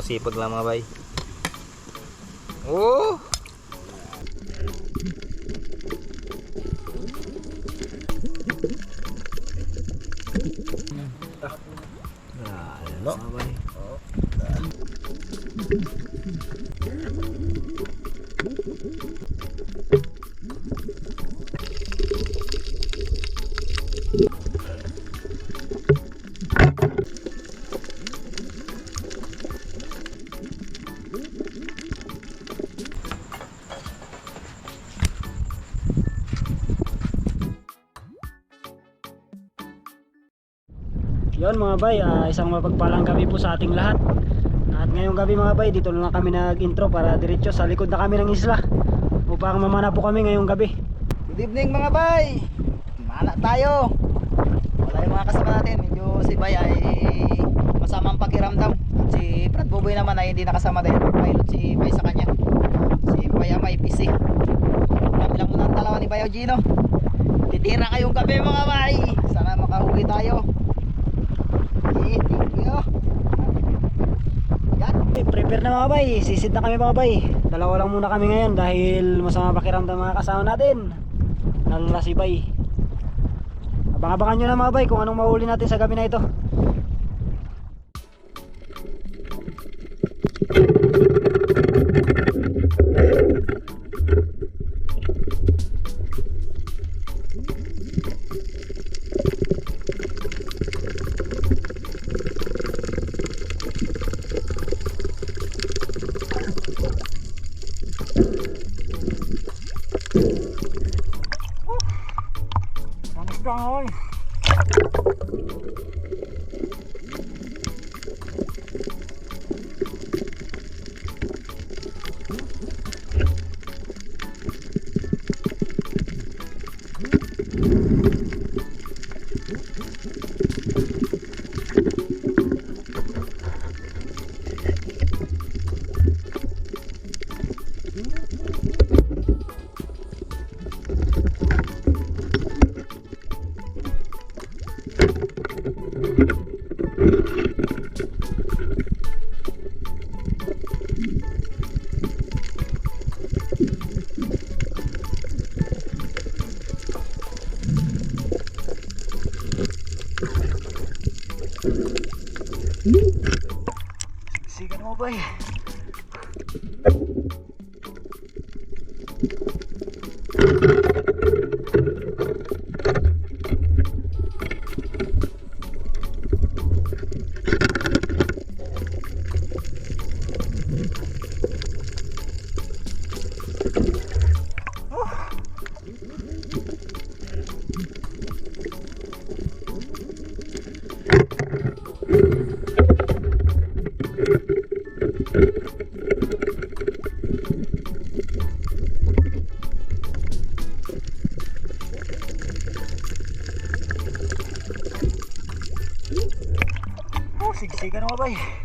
Puro sipag lang mga bay. Oh! No. Yun mga bay, isang mapagpalang gabi po sa ating lahat. At ngayong gabi mga bay, dito na lang kami nag-intro para diretso sa likod na kami ng isla upang mamana po kami ngayong gabi. Good evening mga bay. Mana tayo. Wala yung mga kasama natin. Medyo si Bay ay masamang pakiramdam. At si Brad Buboy naman ay hindi nakasama din. Pilot si Bay sa kanya. Si Bay ay may PC. Kami lang muna ang dalawa ni Bayo Gino. Titira kayong gabi mga bay. Sana makahuli tayo. Thank you. Yan. Prepare na mga bay, sisid na kami mga bay. Dalawa lang muna kami ngayon dahil masama pakiramdam mga kasama natin. Lalo na si Bay. Abang-abangan nyo na mga bay kung anong mahuli natin sa gabi na ito. Ay. Sigan mo ba eh? Sigsigan mo ba eh?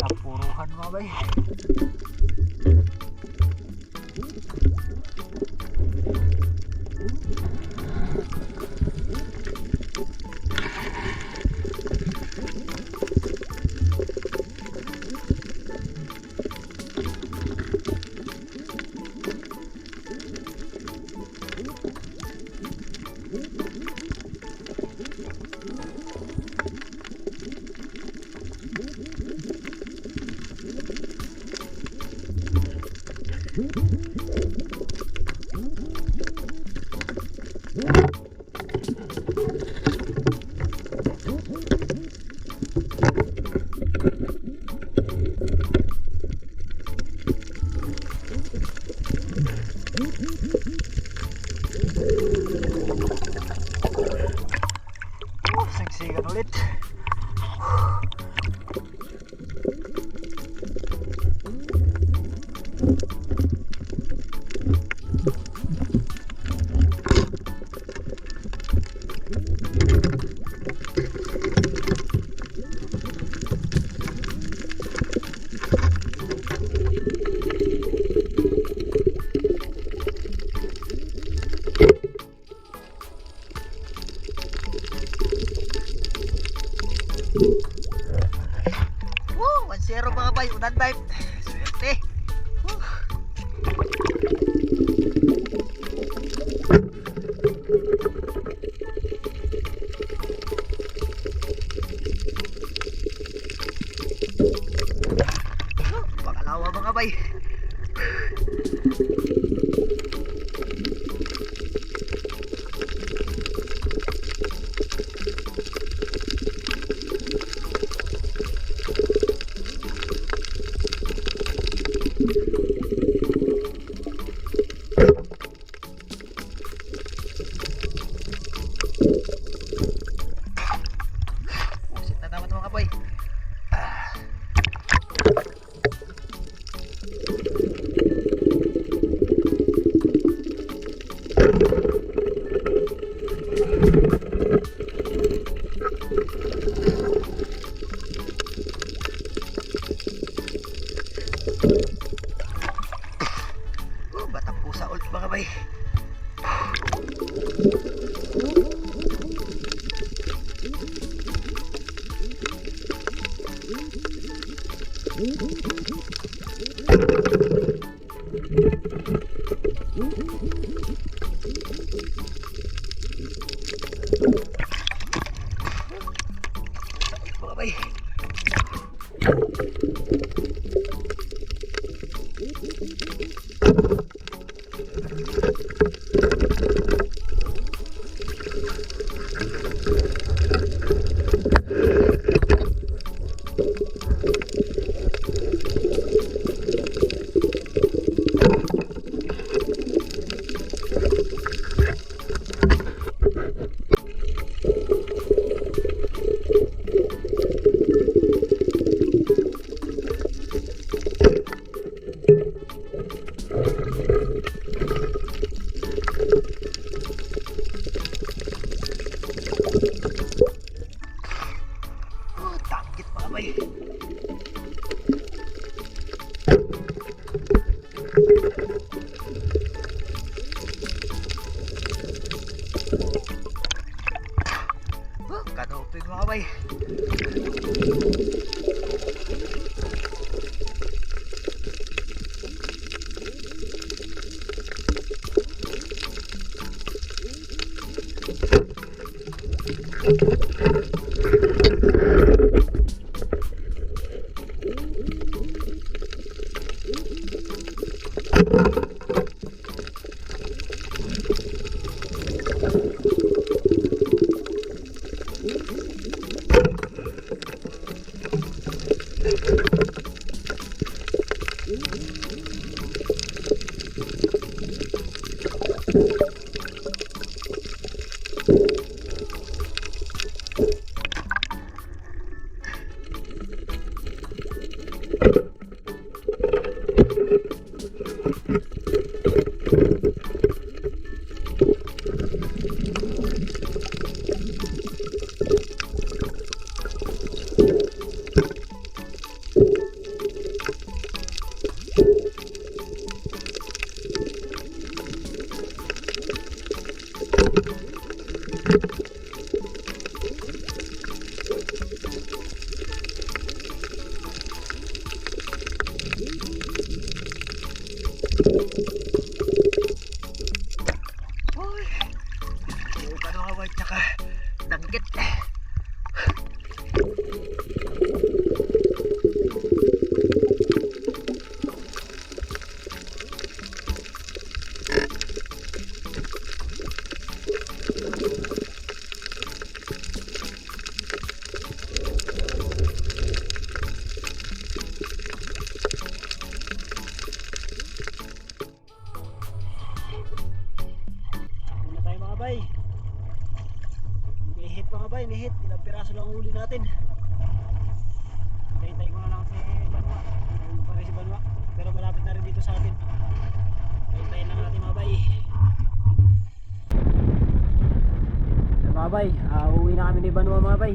Kapuruhan mga bay. Sigsigan ulit. Woo! 1-0 mga bay, unang dive. Swerte. Woo! Pangalawa mga bay. Pusit na naman mga bay. Batang pusa ulit mga bay. Mga bay. Takit mga bay. Kanupin mga bay. Uy. May pa mga bay, tsaka danggit. Ano tayo mga bay? May hit mga bay, may hit. Ilang piraso lang huli natin. Hintay ko na lang si Banwa. Ano pa rin si Banwa. Pero malapit na rin dito sa atin. Hintayin lang natin mga bay. Ayan, mga bay, uuwi na kami ni Banwa mga bay.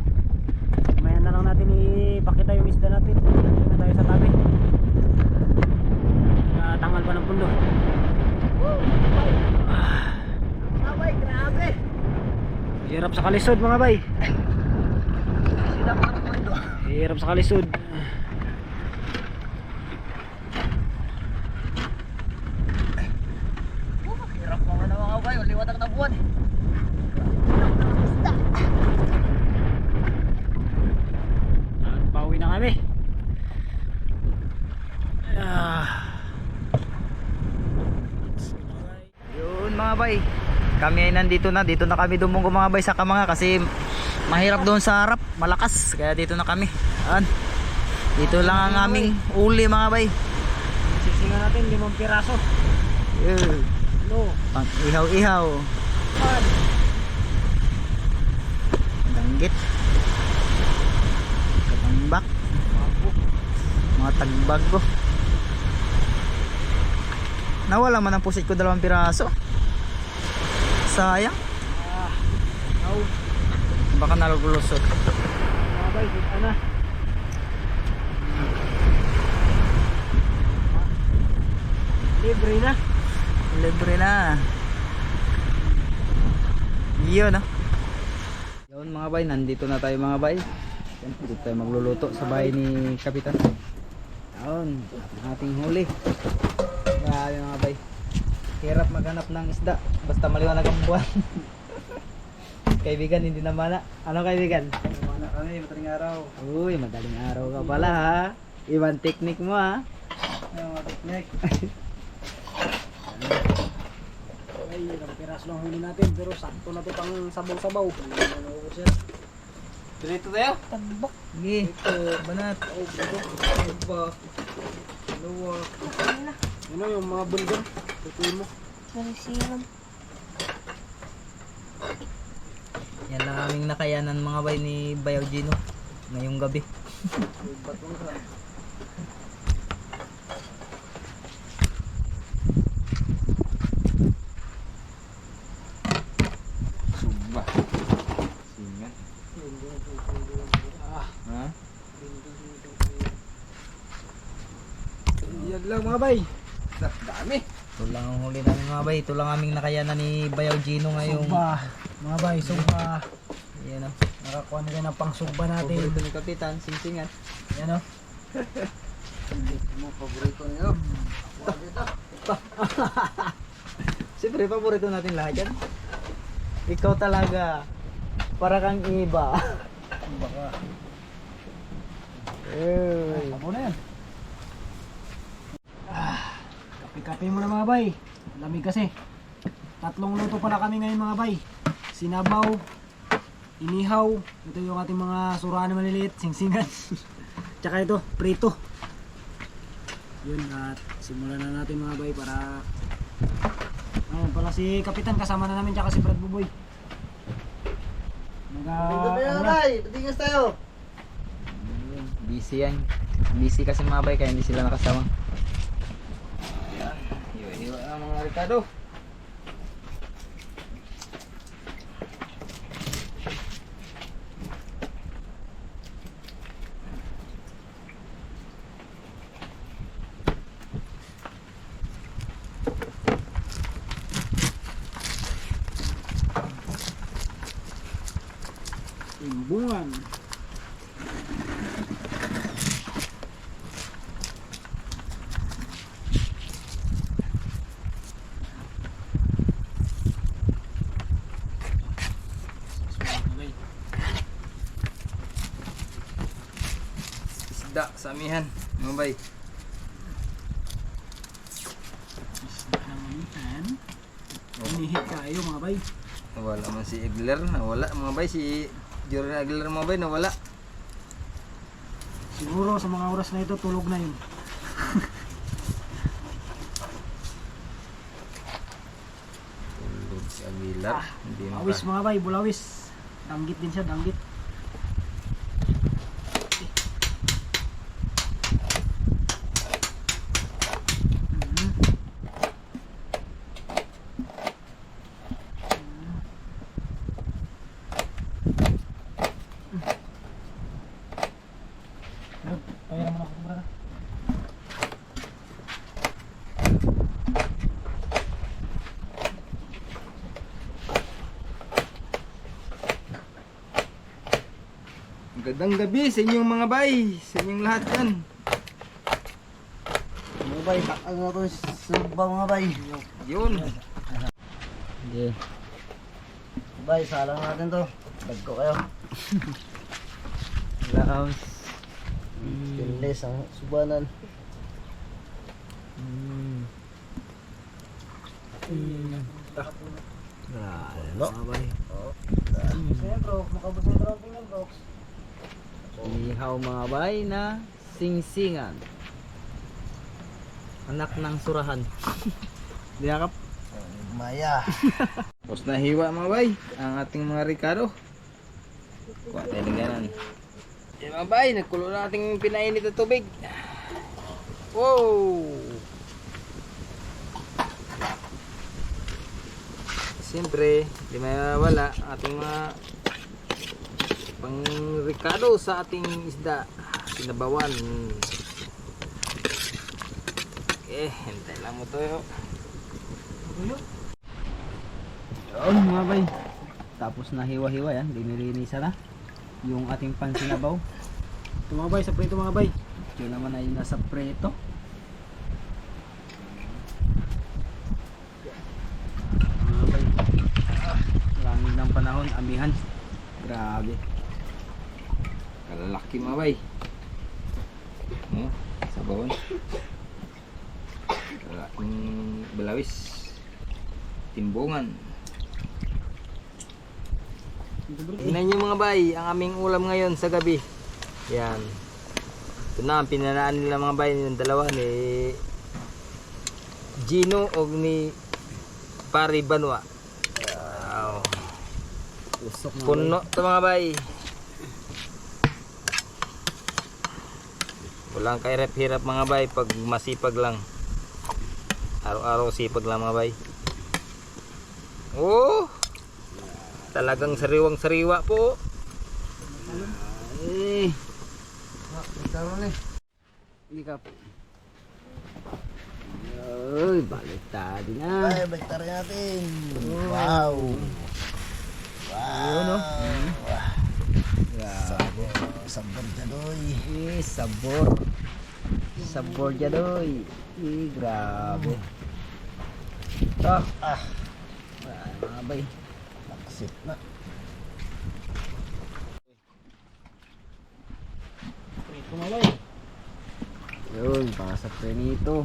Mayan na lang natin ipakita yung isda natin. Dito na tayo sa tabi. Tangal pa ng pundo. Mga bay, grabe. Hirap sa kalisod mga bay. Sila pa ng mundo. Hirap sa kalisod. Hirap naman na mga bay, liwatang na buwan. At pauwi na kami. Yun mga bay, kami ay nandito na, dito na kami dumunggo mga bay sa Kamanga kasi mahirap doon sa harap, malakas, kaya dito na kami. Yan. Dito lang ang aming uli mga bay. Sisinga natin 5 piraso. Ano? Pang ihaw-ihaw. Pan. Danggit. Katambak. Mga tagbag ko. Nawala man ang pusit ko 2 piraso. Sayang. Now, Baka nalulusot. mga bay, kita na. Libre na. Libre na. Yun ah. Yun mga bay, nandito na tayo mga bay. Yan, dito tayo magluluto sa bahay ni Kapitan. Yun, ang ating huli. Grabe mga bay. Hirap maghanap ng isda. Basta maliwanag ang buwan. Kaibigan, hindi na mana. Ano kaibigan? Mana kami, madaling araw. Uy, madaling araw ka pala ha. Ibang technique mo ha. Yung mga teknik. Ay, ilang piraso lang huli natin. Pero sakto na ito pang sabaw-sabaw. Dito tayo? Tagbak. Sige. Ito, banat. Oh, ba. Luwa. Ano yung mga bulgar? Tutuin mo. Yan lang aming nakayanan mga bay ni Bayaw Gino ngayong gabi. Sumba. Singan. Ha? Yan lang mga bay. Dami. Ito lang ang huli namin mga bay. Ito lang aming nakayanan ni Bayaw Gino ngayong... Sugba. Mga bay, sugba. Yan o. Nakakuha na rin ang pang sugba natin. Paborito ni Kapitan, singsingan. Yan o. Mo paborito niyo. Siyempre, paborito natin lahat yan. Ikaw talaga. Para kang iba. Baka. Eh. Abo na yan. Kape-kape mo na mga bay. Lamig kasi. 3 luto pala kami ngayon mga bay. Sinabaw, inihaw, ito yung ating mga surahan na maliliit, singsingan. Tsaka ito, prito. Yun, at simulan na natin mga bay para... Ayun pala si Kapitan, kasama na namin, tsaka si Brad Buboy. Patingas tayo. Busy yan. Busy kasi mga bay, kaya hindi sila nakasama. Yan. Hiwa-hiwa ang mga Ricardo. Timbungan. sa amihan, mga bay. Amihan. Inihit kayo mga bay. Nawala man si Egler, nawala mga bay. Si Jordan Egler mga bay, nawala. Siguro sa mga oras na ito tulog na yun. Tulog si Aguilar. Hindi Bulawis maka... mga bay, bulawis. Danggit din siya, danggit. Kaya naman ako kumara. Magandang gabi sa inyong mga bay. Sa inyong lahat yan. Mga bay, takal na ito subang mga bay. Yun. Sige. Bay, salang natin to. Bagko kayo. Laos. Stainless ang subanan. Ano? Mga bay. Sige bro, makabos na ito tingnan bro. Ihaw mga bay na singsingan. Anak ng surahan. Diyakap. Maya. Tapos nahiwa mga bay. Ang ating mga Ricardo. Kuha tayo ng ganan. Yan mga bay, nagkulo na ating pinainit na tubig. Wow! Siyempre, di may wala ating mga pang Ricardo sa ating isda. Sinabawan. Okay, hintay lang mo to yun. Yun mga bay. Tapos na hiwa-hiwa yan. Dinilinisan na yung ating pansinabaw. Ito mga bay, sa prito mga bay. Yun naman ay nasa preto. Mga bay. Lamig ng panahon, amihan. Grabe. Kalalaki mga bay. Sabawan. Kalaking balawis. Timbungan. Tingnan nyo mga bay, ang aming ulam ngayon sa gabi. Yan. Ito na, ang pinanaan nila mga bay, yung dalawa ni Gino o ni Pari Banwa. Wow. Usok mga Puno ito mga bay. Walang kahirap-hirap mga bay pag masipag lang. Araw-araw sipag lang mga bay. Oh! Talagang sariwang-sariwa po. Ay. Hindi ka po. Uy, balik tayo na. Bay, baliktarin natin. Wow. Wow. Sabor. Sabor jadoy. Sabor. Sabor jadoy. Grabe. Mga bay. Nakasit na. Prito mga bay. Yun, para sa prenito.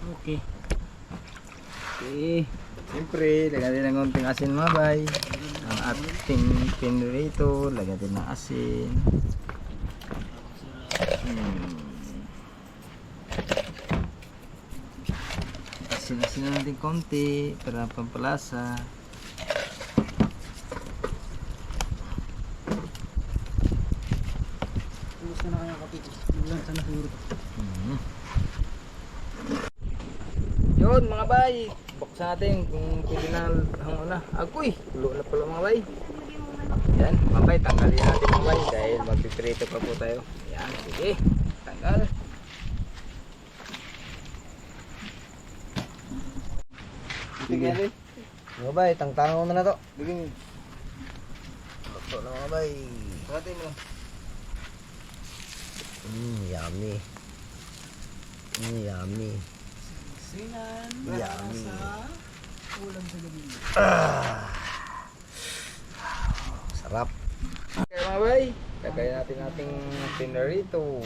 Okay. Okay. Siyempre, lagyan din ng konting asin mga bay. Ang ating pinrito, lagyan din ng asin. Asin-asin na natin konti para pampalasa. Kumusta na kaya kapit? Ulan sana siguro to. Yun mga bay, buksan natin kung pwede na na. Agoy, tulo na pala mga bay. Yan, mga bay, tanggalin natin mga bay dahil magpiprito pa po tayo. Yan, sige, tanggal. Sige. Mga bay, tangtangan mo na to. Biging. Ito na mga bay. Natin mo. Yummy. Yummy. Singan. Yummy. Sarap. Okay mga bay, lagay natin ating pinarito.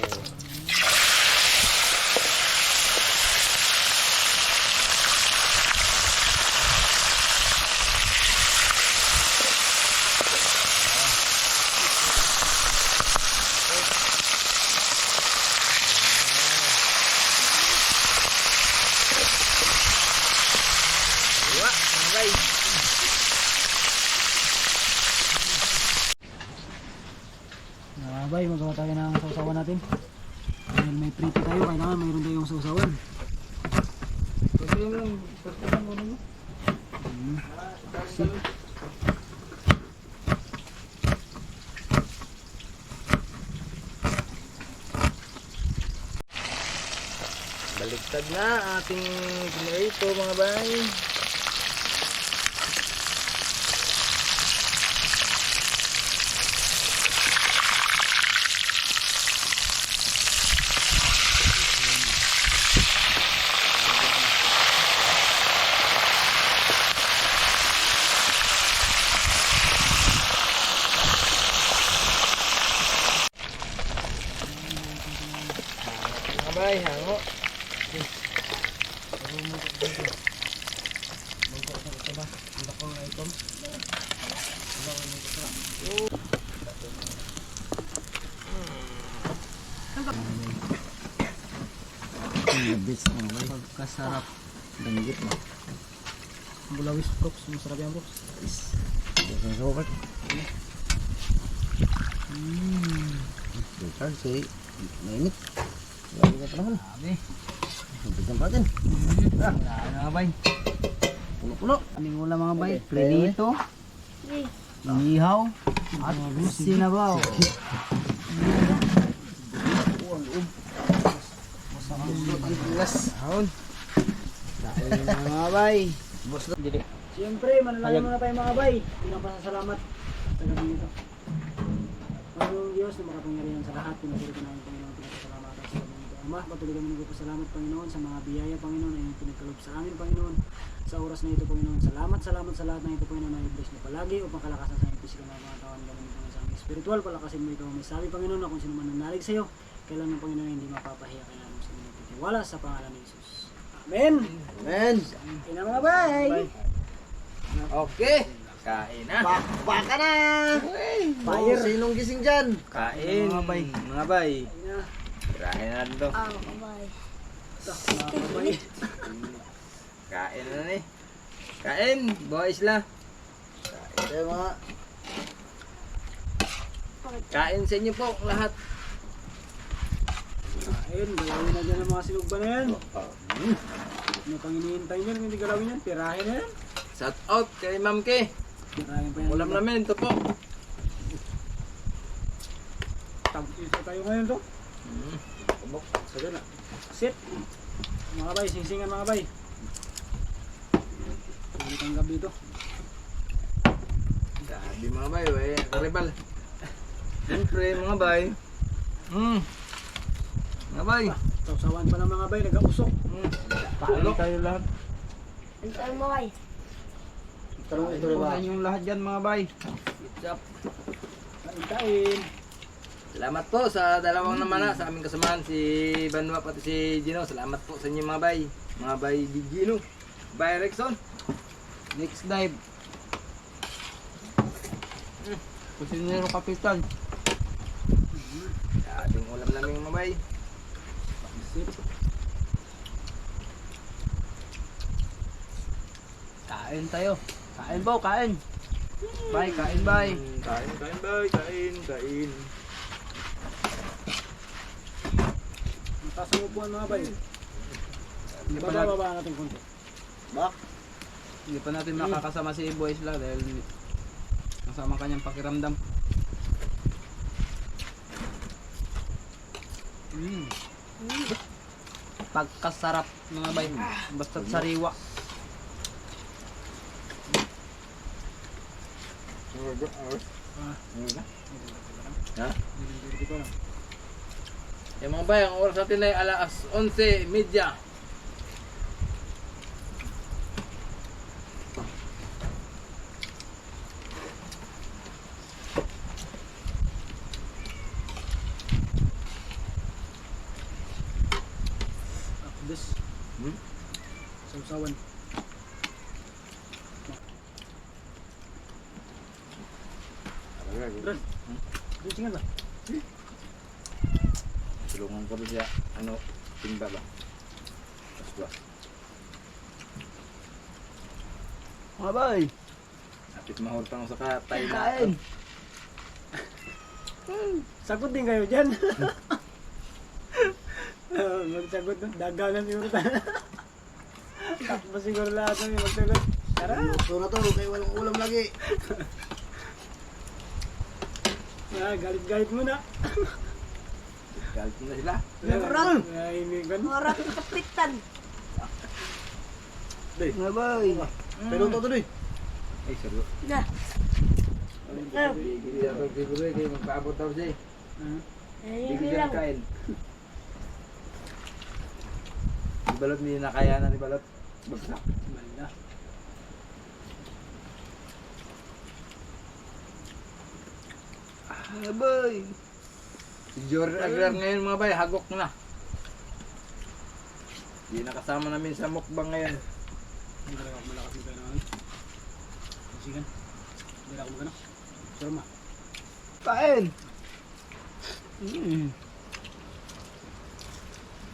Diba, mga bay? Bay, magawa tayo ng sausawan natin. Dahil may prito tayo, kailangan mayroon tayong sausawan. Pwede mo lang, pagkakan mo rin mo. Baliktad na ating pinarito mga bay. Mga bay, hango. Bits na bay. Pagkasarap. Danggit mo. Bulawis brooks, masarap yan brooks. Sukat. Richard, say, mainit. Lagi ka panahon. Sabi. Bigyan pa natin. Wala na mga bay. Puno-puno. Aming ulam mga bay, prinito, inihaw, at sinabaw. Ahon. Kain na mga bay. Siyempre, manalangin muna tayo mga bay. Bilang pasasalamat sa gabi nito. Panginoong Diyos na makapangyarihan sa lahat, pinasuri ko namin Panginoon, pinasasalamatan sa gabi nito. Ama, patuloy kami nagpapasalamat Panginoon sa mga biyaya Panginoon na inyong pinagkaloob sa amin Panginoon. Sa oras na ito Panginoon, salamat sa lahat na ito Panginoon na i-bless niyo palagi upang kalakasan sa aming pisikal na mga kawan ganoon Panginoon sa aming spiritual. Palakasin mo ikaw may sabi Panginoon na kung sino man nanalig sa iyo, kailan ng Panginoon ay hindi mapapahiya kailan mo sa mga titiwala sa pangalan ni Jesus. Amen! Men. Kain na mga bay! Okay. Kain na. Baka na. Fire. Sinong gising dyan? Kain. Mga bay. Mga bay. Kain na. Kain na to. Ito, mga bay. Kain na ni. Kain. Boys la. Kaya mga Kain sa inyo po lahat. Ayun, galawin na dyan ang mga sinugba na yan. Ano pang hinihintay nyo, hindi galawin yan, tirahin na yan. Shout out kay Ma'am Ke. Tirahin pa yan. Ulam namin ito po. Tag-isa tayo ngayon to. Sige na. Sit. Mga bay, singsingan mga bay. Sulit ang gabi to. Sabi mga bay, wey. Karibal. Siyempre mga bay. Mga bay. Sausawan pa ng mga bay, nag-ausok. Paano tayo lahat? Ang mo ay. Ito rin yung lahat dyan mga bay. Yup. Kain. Salamat po sa dalawang namana sa aming kasamahan, si Banwa pati si Gino. Salamat po sa inyo mga bay. Mga bay di Gino. Bay Rexon. Next dive. Kusinero Kapitan. Ating ulam namin mga bay. Sit. Kain tayo. Kain po, kain. Bay, kain bay. Kain bay, kain. Mataas ang upuan mga bay. Hindi pa natin, Bababa natin konti. Hindi pa natin makakasama si Boys la dahil kasama kanyang pakiramdam. Pagkasarap mga bay. Basta't sariwa. Ha? Yung mga bay, ang oras natin ay alas 11:30. Sawan. Tingnan ba? Tulungan ko rin siya. Ano, timba ba? Plus. Mga bay, Kapit mahurtang sa katay na. kain. Sagot din kayo dyan. Magsagot doon. Dagalan siguro tayo. Takbo siguro lahat kami magsagot. Tara. Luto na to, kayo walang ulam lagi. Galit-galit muna. Galit na sila. Meron. Nahimigan. Oras kapitan. Mga bay. Pero to tuloy. Ay, seryo. Na. Hindi ako siguro eh. Kayo magpaabot daw siya eh. Hindi Hindi siya lang. kain. Si Balot hindi nakayanan ni Balot. Bagsak. Banda. Mga bay. Si Jordan Aguilar ngayon mga bay, hagok na. Hindi nakasama namin sa mukbang ngayon. Hindi talaga ako malakas mo tayo naman. Sigan. Hindi na ako magano. Surma. Kain.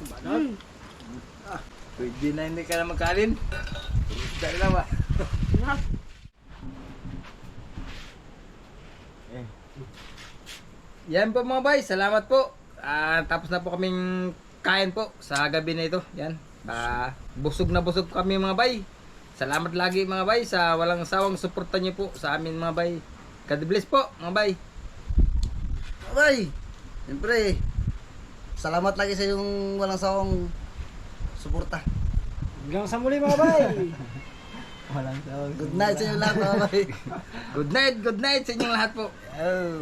Banat. Pwede na hindi ka na magkalin. Dahil lang ba? Yan po mga bay, salamat po. Tapos na po kaming kain po sa gabi na ito. Yan. Busog na busog kami mga bay. Salamat lagi mga bay sa walang sawang suporta niyo po sa amin mga bay. God bless po mga bay. Mga bay. Siyempre, salamat lagi sa yung walang sawang suporta. Hanggang sa muli mga bay. Walang tawag. Good night sa inyo lahat mga bay. Good night sa inyong lahat po.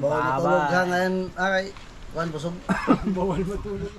Bawal matulog ka ngayon. Okay. Juan, busog. Bawal matulog.